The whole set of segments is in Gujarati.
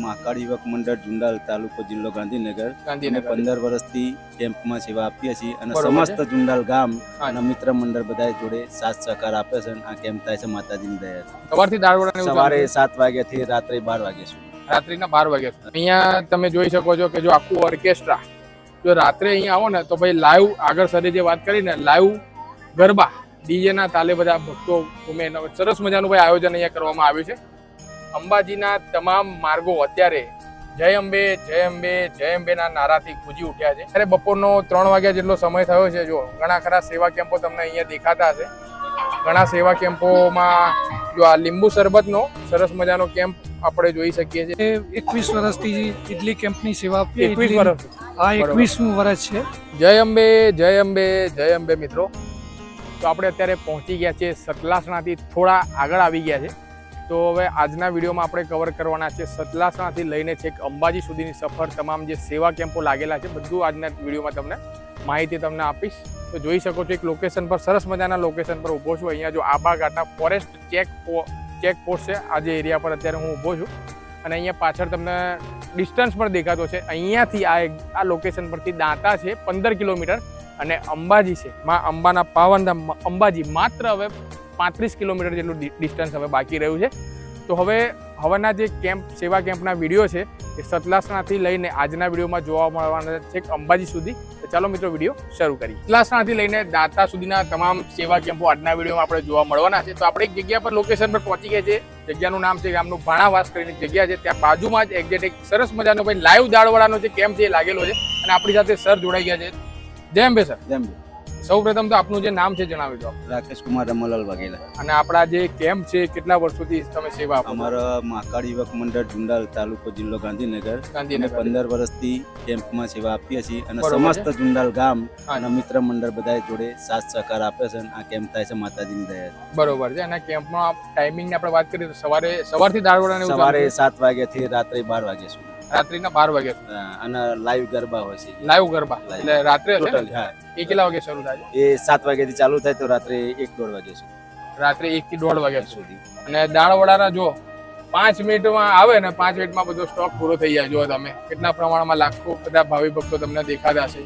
મહાકાળ યુવક મંડળ જુંડાલ તાલુકો જિલ્લો ગાંધીનગર 15 વર્ષથી કેમ્પમાં સેવા આપીએ છીએ અને સમસ્ત જુંડાલ ગામ અને મિત્ર મંડળ બધા જોડે સાથ સહકાર આપે છે. આ કેમ્પ થાય છે માતાજીની દયાથી. સવારથી દાળવડાની સવારે 7 વાગ્યાથી રાત્રે 12 વાગ્યા સુધી. રાત્રિના 12 વાગ્યા સુધી અહીંયા તમે જોઈ શકો છો કે જો આખું ઓર્કેસ્ટ્રા જો રાત્રે અહીંયા આવો ને તો ભાઈ લાઈવ આગળ સરે જે વાત કરીને લાઈવ ગરબા ડીજે ના તાલે બધા ભક્તો ઘૂમે. સરસ મજાનું ભાઈ આયોજન અહીંયા કરવામાં આવ્યું છે. અંબાજીના તમામ માર્ગો અત્યારે જય અંબે જય અંબે જય અંબે ના નારાથી ગુંજી ઉઠ્યા છે. ત્યારે બપોરનો 3 વાગ્યા જેટલો સમય થયો છે. જો ઘણા ખરા સેવા કેમ્પો તમને અહીંયા દેખાતા હશે. ઘણા સેવા કેમ્પોમાં જો આ લીંબુ શરબતનો સરસ મજાનો કેમ્પ આપણે જોઈ શકીએ છીએ. 21 વર્ષથી ઇડલી કેમ્પની સેવા આપીએ. 21 વર્ષ. આ 21મું વર્ષ છે. જય અંબે જય અંબે જય અંબે મિત્રો. તો આપણે અત્યારે પહોંચી ગયા છે સતલાસણાથી થોડા આગળ આવી ગયા છે. તો હવે આજના વિડીયોમાં આપણે કવર કરવાના છે સતલાસણાથી લઈને છેક અંબાજી સુધીની સફર. તમામ જે સેવા કેમ્પો લાગેલા છે બધું આજના વિડીયોમાં તમને માહિતી તમને આપીશ. તો જોઈ શકો છો એક લોકેશન પર સરસ મજાના લોકેશન પર ઊભો છું. અહીંયા જો આબા ઘાટના ફોરેસ્ટ ચેક પોસ્ટ છે. આ જે એરિયા પર અત્યારે હું ઊભો છું અને અહીંયા પાછળ તમને ડિસ્ટન્સ પણ દેખાતો છે. અહીંયાથી આ લોકેશન પરથી દાંતા છે 15 કિલોમીટર અને અંબાજી છે માં અંબાના પાવનધામ અંબાજી માત્ર હવે 35 કિલોમીટર જેટલું ડિસ્ટન્સ હવે બાકી રહ્યું છે. તો હવેના જે સેવા કેમ્પના વિડીયો છે એ સતલાસણાથી લઈને આજના વિડીયોમાં જોવા મળવાના છે અંબાજી સુધી. તો ચાલો મિત્રો વિડીયો શરૂ કરીએ. સતલાસણાથી લઈને દાંતા સુધીના તમામ સેવા કેમ્પો આજના વિડીયોમાં આપણે જોવા મળવાના છે. તો આપણે એક જગ્યા પર લોકેશન પર પહોંચી ગયા છે. જગ્યાનું નામ છે ગામનું ભાણાવાસ કરીને જગ્યા છે. ત્યાં બાજુમાં જ એક્ઝેક્ટ એક સરસ મજાનો ભાઈ લાઈવ દાળવડાનો જે કેમ્પ છે એ લાગેલો છે અને આપણી સાથે સર જોડાઈ ગયા છે. જય અંબે સર. જેમ સૌ પ્રથમ તો આપનું જે નામ છે જણાવી દો. રાકેશ કુમાર રમલાલ વાઘેલા. અને આપણા જે કેમ્પ છે કેટલા વર્ષોથી તમે સેવા આપો? અમારા મહાકાળ યુવક મંડળ જુંડાલ તાલુકો જિલ્લો ગાંધીનગર 15 વર્ષથી કેમ્પમાં સેવા આપીએ છીએ અને સમસ્ત જુંડાલ ગામ અને મિત્ર મંડળ બધા જોડે સાથ સહકાર આપે છે. આ કેમ્પ થાય છે માતાજીની દયાથી. બરોબર છે. અને કેમ્પમાં ટાઈમિંગની આપણે વાત કરીએ તો સવારથી દાળવડાની સવારે 7 વાગ્યાથી રાત્રે 12 વાગ્યા સુધી. રાત્રિના 12 વાગ્યા અને લાઈવ ગરબા હોય છે. લાઈવ ગરબા એટલે રાત્રે ટોટલ હા. એ કેટલા વાગે શરૂ થાય? એ 7 વાગ્યાથી ચાલુ થાય તો રાત્રે 1-1.5 વાગ્યા સુધી. રાત્રે 1 થી 1.5 વાગ્યા સુધી. અને દાળવડાના જો 5 મિનિટમાં આવે ને 5 મિનિટમાં બધો સ્ટોક પૂરો થઈ જાય. જો તમે કેટલા પ્રમાણમાં લાખો બધા ભાવિ ભક્તો તમને દેખાતા હશે.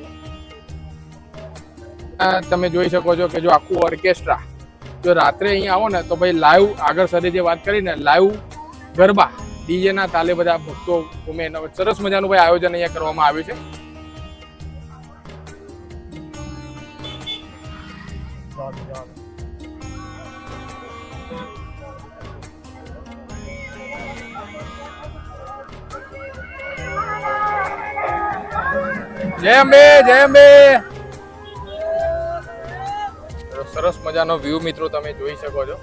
તમે જોઈ શકો છો કે જો આખું ઓર્કેસ્ટ્રા જો રાત્રે અહીંયા આવો ને તો ભાઈ લાઈવ આગળ સરે જે વાત કરીને લાઈવ ગરબા ડીજે ના તાલે બધા ભક્તો ઘૂમે. સરસ મજાનું ભાઈ આયોજન અહીંયા કરવામાં આવ્યું છે. જય અંબે જય અંબે. સરસ મજાનો વ્યૂ મિત્રો તમે જોઈ શકો છો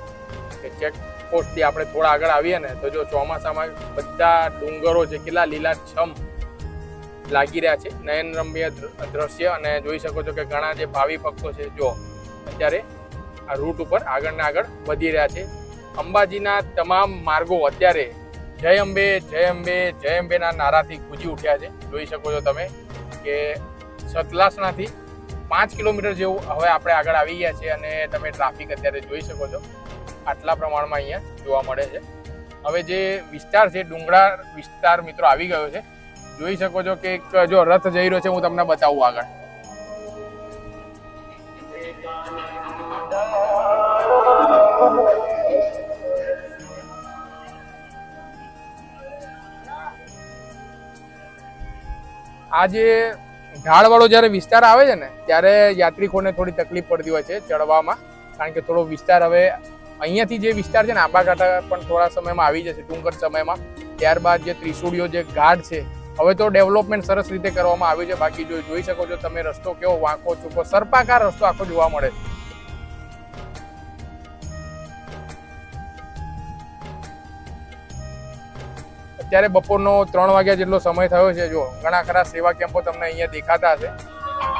કે ચેક પોસ્ટ થી આપણે થોડા આગળ આવીએ ને તો જો ચોમાસામાં બધા ડુંગરો છે કેટલા લીલાછમ લાગી રહ્યા છે. નયન રમ્ય દ્રશ્ય. અને જોઈ શકો છો કે ઘણા જે ભાવિ ભક્તો છે જો અત્યારે આ રૂટ ઉપર આગળ ને આગળ વધી રહ્યા છે. અંબાજીના તમામ માર્ગો અત્યારે જય અંબે જય અંબે જય અંબે ના નારાથી ગુંજી ઉઠ્યા છે. જોઈ શકો છો તમે કે સતલાસણાથી 5 કિલોમીટર જેવું હવે આપણે આગળ આવી ગયા છે અને તમે ટ્રાફિક અત્યારે જોઈ શકો છો આટલા પ્રમાણમાં અહીંયા જોવા મળે છે. હવે જે વિસ્તાર છે ડુંગરા વિસ્તાર મિત્રો આવી ગયો છે. જોઈ શકો છો કે એક જો રથ જઈ રહ્યો છે. હું તમને બતાવું આગળ. આ જે ઢાળવાળો જ્યારે વિસ્તાર આવે છે ને ત્યારે યાત્રિકોને થોડી તકલીફ પડતી હોય છે ચડવામાં. કારણ કે થોડો વિસ્તાર હવે અહીંયાથી જે વિસ્તાર છે ને આંબા ઘાટા પણ થોડા સમયમાં આવી જશે ટૂંક સમયમાં. ત્યારબાદ જે ત્રિશુળીઓ જે ઘાટ છે હવે તો ડેવલપમેન્ટ સરસ રીતે કરવામાં આવ્યું છે. બાકી જોઈ શકો છો તમે રસ્તો કેવો વાંકો ચૂકો સર્પાકાર રસ્તો આખો જોવા મળે છે. અત્યારે બપોરનો 3 વાગ્યા જેટલો સમય થયો છે. જો ઘણા ખરા સેવા કેમ્પો તમને અહીંયા દેખાતા હશે.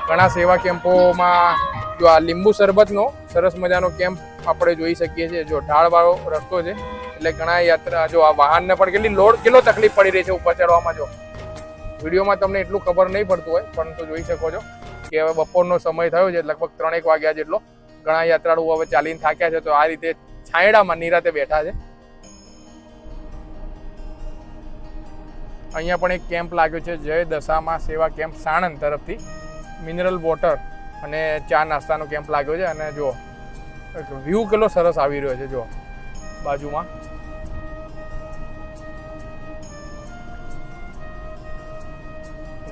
ઘણા સેવા કેમ્પોમાં જો આ લીંબુ શરબતનો સરસ મજાનો કેમ્પ આપણે જોઈ શકીએ છીએ. જો ઢાળવાળો રસ્તો છે એટલે ઘણા યાત્રા જો આ વાહનને પણ કેટલો તકલીફ પડી રહી છે ઉપર ચડવામાં. જો વિડીયોમાં તમને એટલું ખબર નહીં પડતું હોય, પરંતુ જોઈ શકો છો કે હવે બપોરનો સમય થયો છે, લગભગ 3 વાગ્યા જેટલો. ઘણા યાત્રાળુઓ હવે ચાલીને થાક્યા છે, તો આ રીતે છાંયડામાં નિરાતે બેઠા છે. અહીંયા પણ એક કેમ્પ લાગ્યો છે, જય દશામાં સેવા કેમ્પ સાણંદ તરફથી. મિનરલ વોટર અને ચા નાસ્તાનો કેમ્પ લાગ્યો છે. અને જો વ્યૂ કેટલો સરસ આવી રહ્યો છે, જો બાજુમાં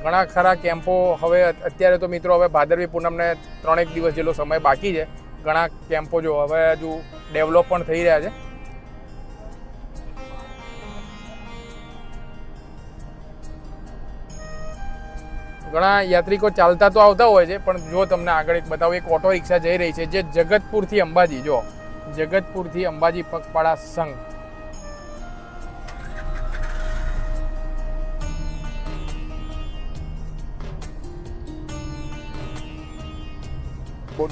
ઘણા ખરા કેમ્પો. હવે અત્યારે તો મિત્રો હવે ભાદરવી પૂનમને 3 દિવસ જેટલો સમય બાકી છે. ઘણા કેમ્પો જો હવે હજુ ડેવલપ પણ થઈ રહ્યા છે. ઘણા યાત્રિકો ચાલતા તો આવતા હોય છે, પણ જો તમને આગળ એક બતાવું, એક ઓટો રિક્ષા જઈ રહી છે, જે જગતપુરથી અંબાજી, જો જગતપુરથી અંબાજી પગપાળા સંઘ.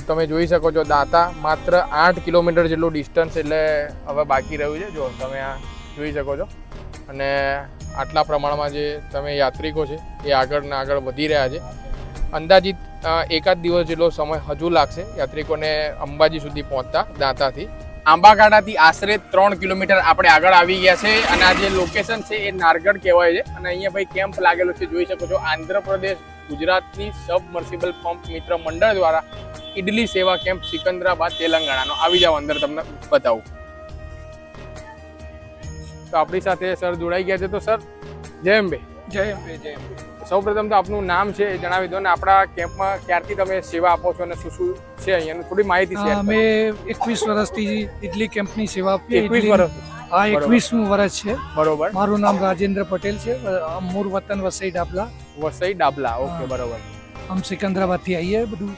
તમે જોઈ શકો છો દાંતા માત્ર 8 કિલોમીટર જેટલું ડિસ્ટન્સ એટલે હવે બાકી રહ્યું છે. જો તમે આ જોઈ શકો છો. અને આટલા પ્રમાણમાં જે તમે યાત્રિકો છે એ આગળ ને આગળ વધી રહ્યા છે. અંદાજિત એકાદ દિવસ જેટલો સમય હજુ લાગશે યાત્રિકોને અંબાજી સુધી પહોંચતા દાંતાથી. આંબાગાડાથી આશરે 3 કિલોમીટર આપણે આગળ આવી ગયા છે. અને આ જે લોકેશન છે એ નારગઢ કહેવાય છે. અને અહીંયા ભાઈ કેમ્પ લાગેલો છે, જોઈ શકો છો. આંધ્રપ્રદેશ ગુજરાતની સબમર્સિબલ પંપ મિત્ર મંડળ દ્વારા ઇડલી સેવા કેમ્પ સિકંદરાબાદ તેલંગાણાનો. આવી જાવ અંદર, તમને બતાવું. તો આપણી સાથે સર જોડાઈ ગયા છે. તો સર જય અંબે. જય અંબે. જય અંબે. સૌપ્રથમ તો આપનું નામ છે એ જણાવી દો, ને આપણા કેમ્પમાં ક્યારથી તમે સેવા આપો છો અને શું શું છે અહીંયાની થોડી માહિતી શેર કરો. અમે 21 વર્ષથી ઇડલી કેમ્પની સેવા આપીએ. 21 વર્ષ? હા, 21મું વર્ષ છે. બરોબર. મારું નામ રાજેન્દ્ર પટેલ છે. મૂળ વતન વસઈ ડાબલા. વસઈ ડાબલા, ઓકે, બરોબર. हम सिकंदराबाद થી આવીએ. બધું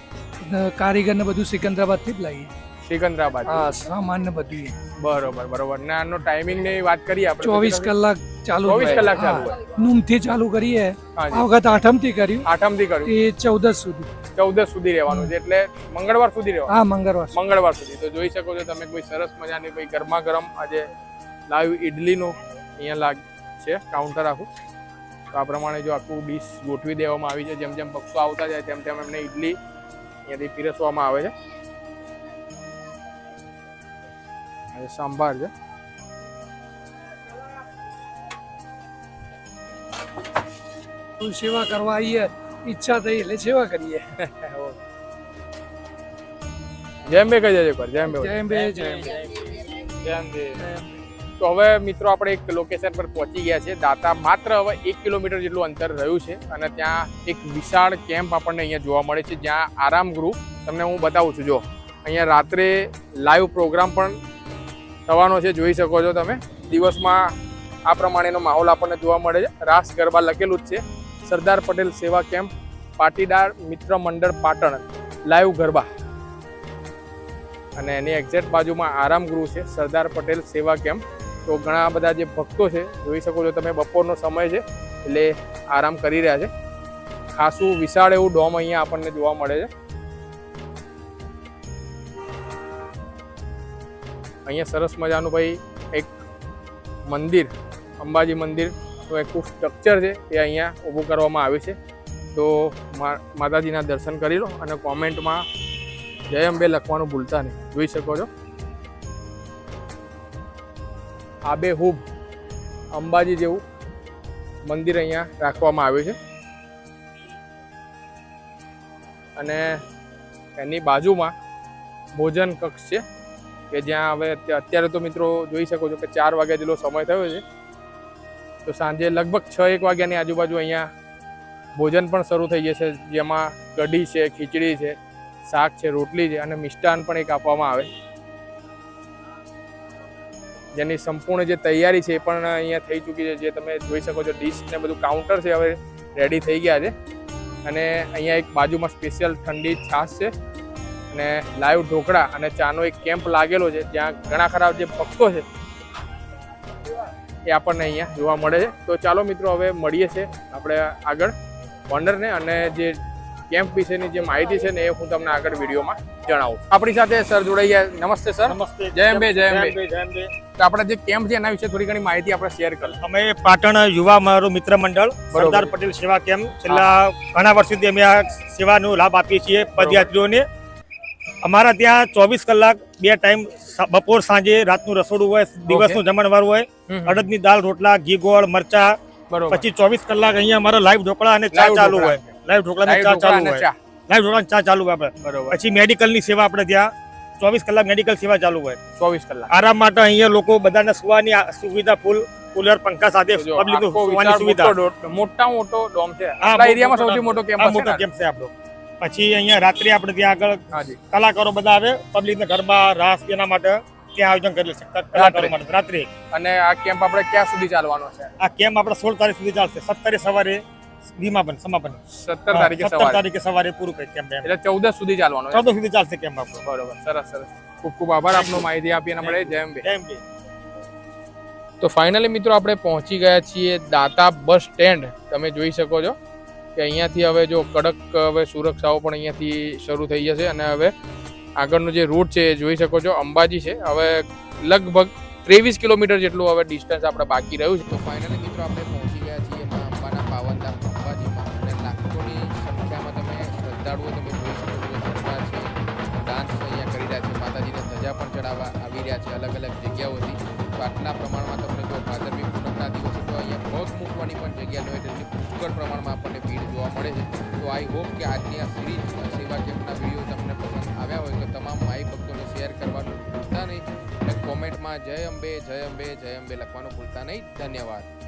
કારીગર ને બધું સિકંદરાબાદ થી જ લાવીએ. સિકંદરાબાદ? હા, સામાન ને બધું. બરોબર બરોબર. ને આનો ટાઈમિંગ ની વાત કરીએ આપણે. 24 કલાક ચાલુ. 24 કલાક ચાલુ હોય. નૂમ થી ચાલુ કરીએ. આ વખત 8મ થી કર્યું. 8મ થી કર્યું. એ 14 સુધી. 14 સુધી રહેવાનું છે, એટલે મંગળવાર સુધી રહેવાનું. હા, મંગળવાર સુધી. તો જોઈ શકો છો તમે, કોઈ સરસ મજાની કોઈ ગરમા ગરમ આજે લાઈવ ઇડલીનું અહીંયા છે કાઉન્ટર આખું. તો આ પ્રમાણે જો આખું ડીશ ગોઠવી દેવામાં આવી છે. જેમ જેમ ભક્તો આવતા જાય તેમ તેમ એમને ઇડલી અહીંયાથી પીરસવામાં આવે છે. અને સાંભાર છે. સેવા કરવા આવીએ, ઈચ્છા થઈ એટલે સેવા કરીએ. જય અંબે કહી દેજો પર. જય અંબે. જય અંબે. જય અંબે. જય અંબે. તો હવે મિત્રો આપણે એક લોકેશન પર પહોંચી ગયા છે. દાંતા માત્ર હવે 1 કિલોમીટર જેટલું અંતર રહ્યું છે. અને ત્યાં એક વિશાળ કેમ્પ આપણને અહીંયા જોવા મળે છે, જ્યાં આરામ ગૃહ તમને હું બતાવું છું. જો અહીંયા રાત્રે લાઈવ પ્રોગ્રામ પણ થવાનો છે, જોઈ શકો છો તમે. દિવસમાં આ પ્રમાણેનો માહોલ આપણને જોવા મળે છે. રાસ ગરબા લખેલું જ છે. સરદાર પટેલ સેવા કેમ્પ પાટીદાર મિત્ર મંડળ પાટણ લાઈવ ગરબા. અને એની એક્ઝેક્ટ બાજુમાં આરામ ગૃહ છે, સરદાર પટેલ સેવા કેમ્પ. તો ઘણા બધા જે ભક્તો છે, જોઈ શકો છો તમે, બપોરનો સમય છે એટલે આરામ કરી રહ્યા છે. ખાસું વિશાળ એવું ડોમ અહીંયા આપણને જોવા મળે છે. અહીંયા સરસ મજાનું ભાઈ એક મંદિર, અંબાજી મંદિરનું એક સ્ટ્રક્ચર છે એ અહીંયા ઊભું કરવામાં આવ્યું છે. તો માતાજીના દર્શન કરી લો અને કોમેન્ટમાં જય અંબે લખવાનું ભૂલતા નહીં. જોઈ શકો છો આબેહૂબ અંબાજી જેવું મંદિર અહીંયા રાખવામાં આવ્યું છે. અને એની બાજુમાં ભોજન કક્ષ છે કે જ્યાં હવે અત્યારે તો મિત્રો જોઈ શકો છો કે 4 વાગ્યા જેટલો સમય થયો છે. તો સાંજે લગભગ 6-1 વાગ્યાની આજુબાજુ અહીંયા ભોજન પણ શરૂ થઈ જશે, જેમાં કઢી છે, ખીચડી છે, શાક છે, રોટલી છે અને મિષ્ટાન પણ એક આપવામાં આવે, જેની સંપૂર્ણ જે તૈયારી છે એ પણ અહીંયા થઈ ચૂકી છે. જે તમે જોઈ શકો છો ડીશ ને બધું કાઉન્ટર છે હવે રેડી થઈ ગયા છે. અને અહીંયા એક બાજુમાં સ્પેશિયલ ઠંડી છાશ છે અને લાઈવ ઢોકળા અને ચાનો એક કેમ્પ લાગેલો છે, જ્યાં ઘણા ખરા જે ભક્તો છે એ આપણને અહીંયા જોવા મળે છે. તો ચાલો મિત્રો હવે મળીએ છીએ આપણે આગળ ઓનરને, અને જે કેમ્પ વિશેની જે માહિતી છે ને એ હું તમને આગળ વિડીયોમાં જણાવું. આપણી સાથે સર જોડાઈ ગયા. નમસ્તે સર. નમસ્તે. જય અંબે. જય અંબે. જય અંબે. તો આપણા જે કેમ્પ છે એના વિશે થોડી ઘણી માહિતી આપણે શેર કરીએ. અમે પાટણ યુવા મારું મિત્ર મંડળ સરદાર પટેલ સેવા કેમ્પ છેલ્લા ઘણા વર્ષોથી અમે આ સેવાનો લાભ આપીએ છીએ પદયાત્રીઓને. અમારા ત્યાં 24 કલાક 2 ટાઈમ બપોર સાંજે રાતનું રસોડું હોય, દિવસનું જમણવાર હોય, અડદની દાળ, રોટલા, ઘી, ગોળ, મરચા. પછી 24 કલાક અહીંયા અમારા લાઈવ ઢોકળા અને ચા ચાલુ હોય. લાઈવ ઢોકળા અને ચા ચાલુ હોય. લાઈવ ઢોકળા ચા ચાલુ હોય આપણે. પછી મેડિકલની સેવા આપણે ત્યાં 24 કલાક મેડિકલ સેવા ચાલુ હોય. 24 કલાક આરામ માટે અહીંયા લોકો બધાને સુવાની સુવિધા, ફૂલ કુલર, પંખા સાથે પબ્લિક સુવાની સુવિધા. મોટો ડોમ છે આપણા એરિયામાં સૌથી મોટો કેમ્પ મોટો કેમ્પ છે આપણો. પછી અહીંયા રાત્રે આપણે ત્યાં આગળ કલાકારો બધા આવે, પબ્લિકને ગરબા, રાસ એના માટે ત્યાં આયોજન કરેલું છે કલાકારો માટે રાત્રે. અને આ કેમ્પ આપણે ક્યાં સુધી ચાલવાનો છે? આ કેમ્પ આપણે 16 તારીખ સુધી ચાલશે. 17 સવારે સમાપન. 17 તારીખે સવારે પૂરું કરી કેમ્પ. એટલે 14 સુધી ચાલવાનો છે. 14 સુધી ચાલશે કેમ્પ આપણો. બરોબર, સરસ. ખૂબ ખૂબ આભાર આપનો માહિતી આપી એના માટે. જય અંબે. જય અંબે. તો ફાઇનલી મિત્રો આપણે પહોંચી ગયા છીએ દાતા બસ સ્ટેન્ડ. તમે જોઈ શકો છો કે અહીંયાથી હવે જો કડક હવે સુરક્ષાઓ પણ અહીંયાથી શરૂ થઈ જશે અને હવે આગળનો જે રૂટ છે એ જોઈ શકો છો અંબાજી છે. હવે લગભગ 23 કિલોમીટર જેટલું હવે ડિસ્ટન્સ આપણે બાકી રહ્યું છે. તો ફાઇનલી મિત્રો આપણે પહોંચી ગયા છીએ મા અંબાના પાવનધામ અંબાજીમાં અને લાખોની સંખ્યામાં તમે શ્રદ્ધાળુઓ તમે જોઈ શકો છો કે શ્રદ્ધા છે, ડાન્સ અહીંયા કરી રહ્યા છે, માતાજીને ધજા પણ ચડાવવા આવી રહ્યા છે અલગ અલગ જગ્યાઓથી. તો આટલા પ્રમાણમાં તમને જો ભાદરવી પૂનમના દિવસે તો અહીંયા પગ મૂકવાની પણ જગ્યા ન હોય તેટલી પુષ્કળ પ્રમાણમાં આપણને ભીડ જોવા મળે છે. તો આઈ હોપ કે આજની આ સિરીઝ સેવા કેમ્પના વિડીયો તમને પસંદ આવ્યા હોય તો તમામ માઈ ભક્તોને શેર કરવાનું ભૂલતા નહીં અને કોમેન્ટમાં જય અંબે લખવાનું ભૂલતા નહીં. ધન્યવાદ.